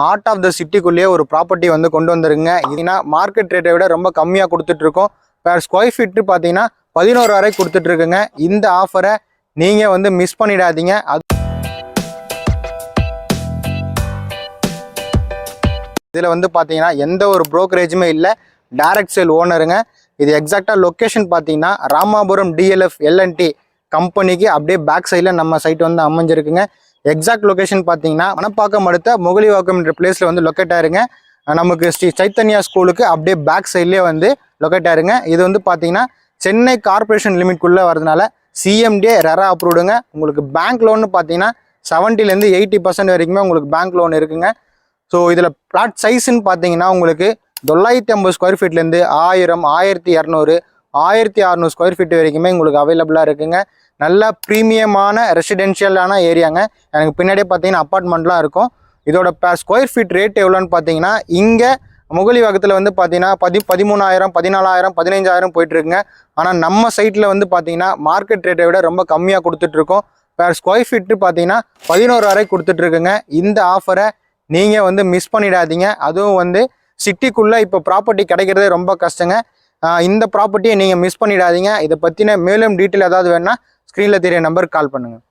Art of the சிட்டிக்குள்ளேயே ஒரு property வந்து கொண்டு வந்துருங்க. இதுனா மார்க்கெட் ரேட்டை விட ரொம்ப கம்மியாக கொடுத்துட்ருக்கோம். பேர் ஸ்கொயர் ஃபீட்டு பார்த்தீங்கன்னா 11 வரை கொடுத்துட்ருக்குங்க. இந்த ஆஃபரை நீங்கள் வந்து மிஸ் பண்ணிடாதீங்க. இதில் வந்து பார்த்தீங்கன்னா எந்த ஒரு ப்ரோக்கரேஜுமே இல்லை, டைரக்ட் சேல் ஓனருங்க. இது எக்ஸாக்டாக லொக்கேஷன் பார்த்தீங்கன்னா ராமாபுரம் டிஎல்எஃப் எல்என்டி கம்பெனிக்கு அப்படியே பேக் சைடில் நம்ம சைட் வந்து அமைஞ்சிருக்குங்க. எக்ஸாக்ட் லொக்கேஷன் பார்த்தீங்கன்னா மணப்பாக்கம் அடுத்த முகலிவாக்கம் என்ற பிளேஸில் வந்து லொக்கேட் ஆயிருங்க. நமக்கு ஸ்ரீ சைத்தன்யா ஸ்கூலுக்கு அப்படியே பேக் சைட்லேயே வந்து லொக்கேட் ஆயிருங்க. இது வந்து பார்த்தீங்கன்னா சென்னை கார்பரேஷன் லிமிட்குள்ளே வரதுனால சிஎம்டிஏ ரெரா அப்ரூவ்டுங்க. உங்களுக்கு பேங்க் லோன்னு பார்த்தீங்கன்னா 70% 80% வரைக்குமே உங்களுக்கு பேங்க் லோன் இருக்குங்க. ஸோ இதில் பிளாட் சைஸ்ன்னு பார்த்தீங்கன்னா உங்களுக்கு 950 ஸ்கொயர் ஃபீட்லேருந்து 1000, 1200, 1600 ஸ்கொயர் ஃபீட் வரைக்குமே உங்களுக்கு அவைலபிளாக இருக்குங்க. நல்ல ப்ரீமியமான ரெசிடென்ஷியலான ஏரியாங்க. எனக்கு பின்னாடியே பார்த்தீங்கன்னா அப்பார்ட்மெண்ட்லாம் இருக்கும். இதோட ஸ்கொயர் ஃபீட் ரேட் எவ்வளோன்னு பார்த்தீங்கன்னா இங்கே முகலிவாக்கத்தில் வந்து பார்த்தீங்கன்னா 13,000, 14,000, 15,000 போயிட்டுருக்குங்க. ஆனால் நம்ம சைட்டில் வந்து பார்த்தீங்கன்னா மார்க்கெட் ரேட்டை விட ரொம்ப கம்மியாக கொடுத்துட்ருக்கோம். பேர் ஸ்கொயர் ஃபீட்டு பார்த்தீங்கன்னா 11 வரை கொடுத்துட்ருக்குங்க. இந்த ஆஃபரை நீங்கள் வந்து மிஸ் பண்ணிடாதீங்க. அதுவும் வந்து சிட்டிக்குள்ளே இப்போ ப்ராப்பர்ட்டி கிடைக்கிறதே ரொம்ப கஷ்டங்க. இந்த ப்ராப்பர்ட்டியை நீங்கள் மிஸ் பண்ணிடாதீங்க. இதை பற்றின மேலும் டீட்டெயில் ஏதாவது வேணுன்னா ஸ்க்ரீனில் தெரிய நம்பருக்கு கால் பண்ணுங்கள்.